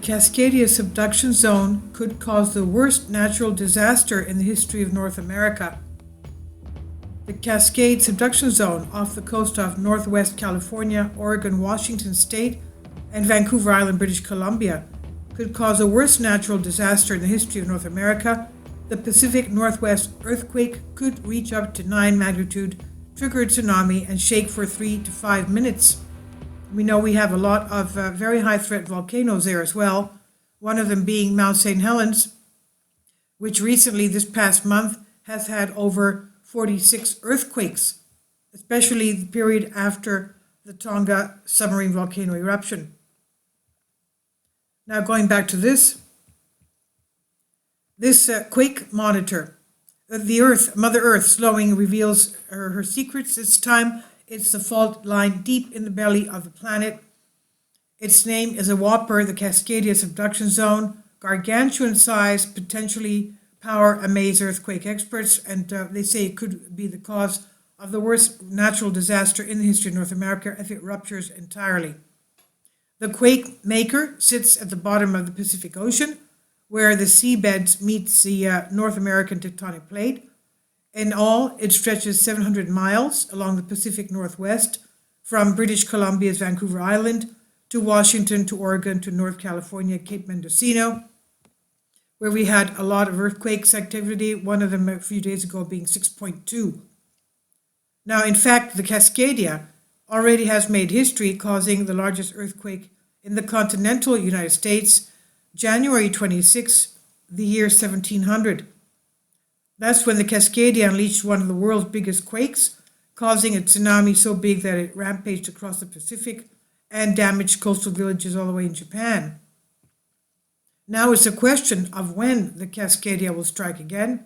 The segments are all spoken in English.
Cascadia Subduction Zone could cause the worst natural disaster in the history of North America. The Cascade Subduction Zone off the coast of Northwest California, Oregon, Washington State, and Vancouver Island, British Columbia could cause the worst natural disaster in the history of North America. The Pacific Northwest earthquake could reach up to 9 magnitude, trigger a tsunami, and shake for 3 to 5 minutes. We know we have a lot of very high threat volcanoes there as well, one of them being Mount St. Helens, which recently, this past month, has had over 46 earthquakes, especially the period after the Tonga submarine volcano eruption. Now going back to this quake monitor, Mother Earth slowing reveals her secrets this time. It's the fault line deep in the belly of the planet. Its name is a whopper, the Cascadia Subduction Zone, gargantuan size, potentially power amaze earthquake experts, and they say it could be the cause of the worst natural disaster in the history of North America if it ruptures entirely. The quake maker sits at the bottom of the Pacific Ocean, where the seabeds meets the North American tectonic plate. In all, it stretches 700 miles along the Pacific Northwest, from British Columbia's Vancouver Island to Washington to Oregon to North California, Cape Mendocino, where we had a lot of earthquakes activity, one of them a few days ago being 6.2. Now, in fact, the Cascadia already has made history, causing the largest earthquake in the continental United States, January 26, the year 1700. That's when the Cascadia unleashed one of the world's biggest quakes, causing a tsunami so big that it rampaged across the Pacific and damaged coastal villages all the way in Japan. Now it's a question of when the Cascadia will strike again.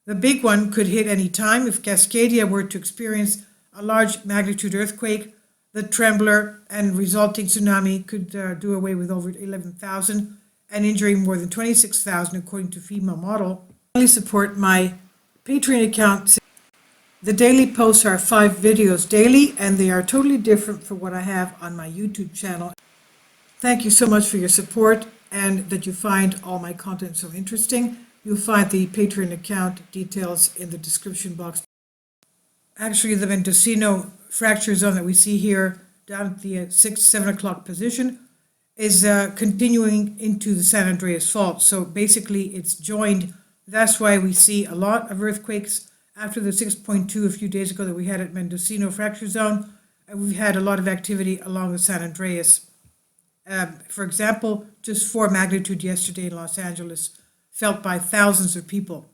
The big one could hit any time. If Cascadia were to experience a large magnitude earthquake, the trembler and resulting tsunami could do away with over 11,000 and injuring more than 26,000 according to FEMA model. Support my Patreon account. The daily posts are 5 videos daily, and they are totally different from what I have on my YouTube channel. Thank you so much for your support and that you find all my content so interesting. You'll find the Patreon account details in the description box. Actually, the Mendocino fracture zone that we see here down at the 7 o'clock position is continuing into the San Andreas Fault. So basically it's joined. That's why we see a lot of earthquakes after the 6.2 a few days ago that we had at Mendocino fracture zone. And we've had a lot of activity along the San Andreas. For example, just 4 magnitude yesterday in Los Angeles, felt by thousands of people.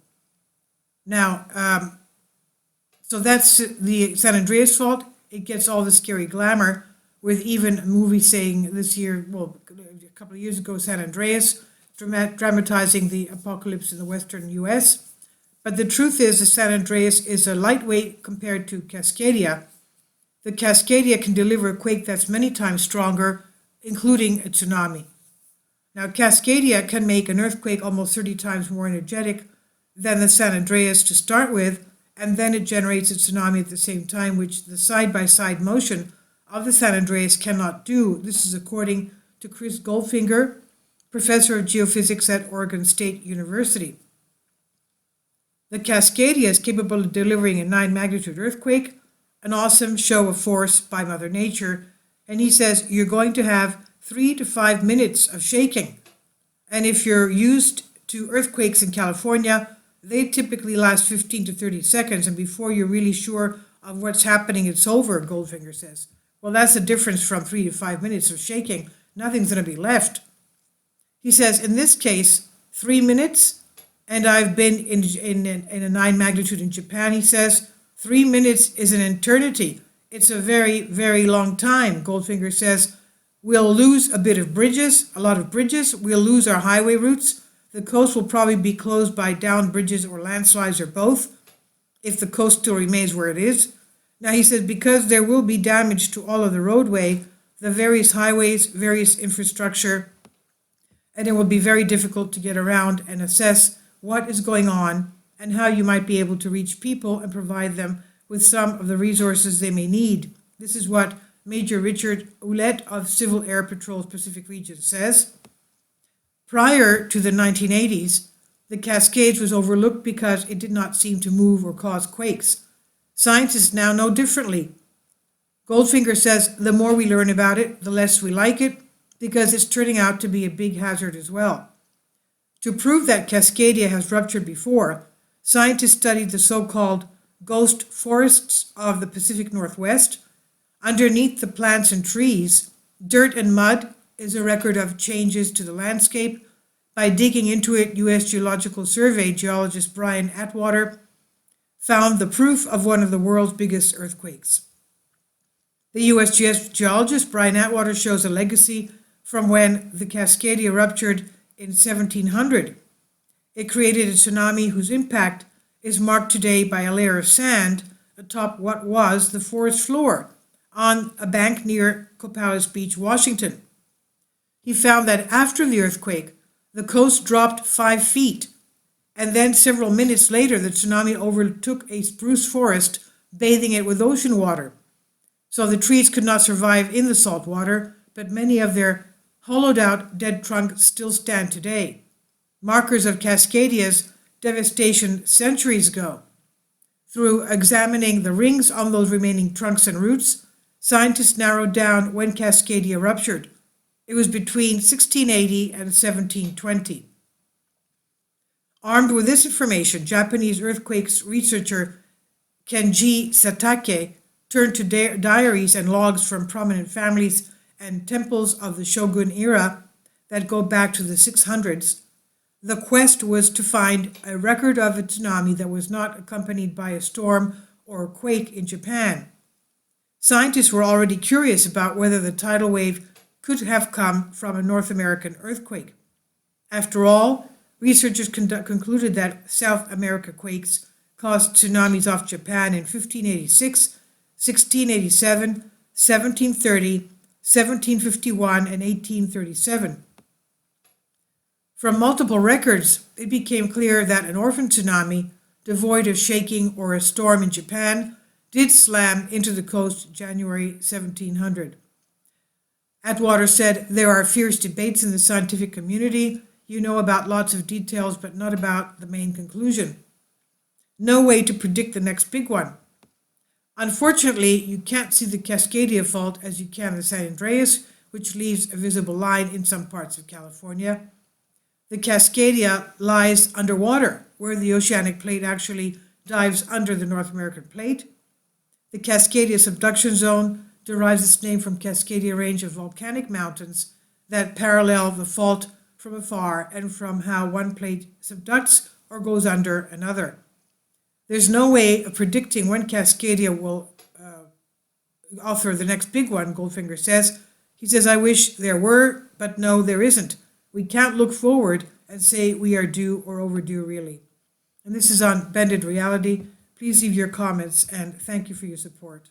Now, so that's the San Andreas Fault. It gets all the scary glamour, with even a movie saying this year, well, a couple of years ago, San Andreas, dramatizing the apocalypse in the western U.S. But the truth is the San Andreas is a lightweight compared to Cascadia. The Cascadia can deliver a quake that's many times stronger, including a tsunami. Now, Cascadia can make an earthquake almost 30 times more energetic than the San Andreas to start with, and then it generates a tsunami at the same time, which the side-by-side motion of the San Andreas cannot do. This is according to Chris Goldfinger, professor of geophysics at Oregon State University. The Cascadia is capable of delivering a 9 magnitude earthquake, an awesome show of force by Mother Nature, and he says you're going to have 3 to 5 minutes of shaking. And if you're used to earthquakes in California, they typically last 15 to 30 seconds, and before you're really sure of what's happening, it's over, Goldfinger says. Well, that's the difference from 3 to 5 minutes of shaking. Nothing's going to be left. He says, in this case, 3 minutes, and I've been in a 9 magnitude in Japan, he says, 3 minutes is an eternity. It's a very, very long time. Goldfinger says, we'll lose a lot of bridges. We'll lose our highway routes. The coast will probably be closed by downed bridges or landslides or both, if the coast still remains where it is. Now, he says, because there will be damage to all of the roadway, the various highways, various infrastructure, and it will be very difficult to get around and assess what is going on and how you might be able to reach people and provide them with some of the resources they may need. This is what Major Richard Golet of Civil Air Patrol's Pacific Region says. Prior to the 1980s, the Cascades was overlooked because it did not seem to move or cause quakes. Scientists now know differently. Goldfinger says the more we learn about it, the less we like it, because it's turning out to be a big hazard as well. To prove that Cascadia has ruptured before, scientists studied the so-called ghost forests of the Pacific Northwest. Underneath the plants and trees, dirt and mud is a record of changes to the landscape. By digging into it, U.S. Geological Survey geologist Brian Atwater found the proof of one of the world's biggest earthquakes. The U.S. geologist Brian Atwater shows a legacy from when the Cascadia ruptured in 1700. It created a tsunami whose impact is marked today by a layer of sand atop what was the forest floor on a bank near Copalis Beach, Washington. He found that after the earthquake, the coast dropped 5 feet, and then several minutes later, the tsunami overtook a spruce forest, bathing it with ocean water. So the trees could not survive in the salt water, but many of their hollowed out dead trunks still stand today, markers of Cascadia's devastation centuries ago. Through examining the rings on those remaining trunks and roots, scientists narrowed down when Cascadia ruptured. It was between 1680 and 1720. Armed with this information, Japanese earthquakes researcher Kenji Satake turned to diaries and logs from prominent families and temples of the Shogun era that go back to the 600s. The quest was to find a record of a tsunami that was not accompanied by a storm or a quake in Japan. Scientists were already curious about whether the tidal wave could have come from a North American earthquake. After all, researchers concluded that South America quakes caused tsunamis off Japan in 1586, 1687, 1730, 1751, and 1837. From multiple records, it became clear that an orphan tsunami, devoid of shaking or a storm in Japan, did slam into the coast January 1700. Atwater said, "There are fierce debates in the scientific community. You know about lots of details, but not about the main conclusion. No way to predict the next big one. Unfortunately, you can't see the Cascadia fault as you can the San Andreas, which leaves a visible line in some parts of California. The Cascadia lies underwater, where the oceanic plate actually dives under the North American plate. The Cascadia Subduction Zone derives its name from Cascadia Range of volcanic mountains that parallel the fault from afar and from how one plate subducts or goes under another. There's no way of predicting when Cascadia will author the next big one," Goldfinger says. He says, "I wish there were, but no, there isn't. We can't look forward and say we are due or overdue, really." And this is on Bended Reality. Please leave your comments, and thank you for your support.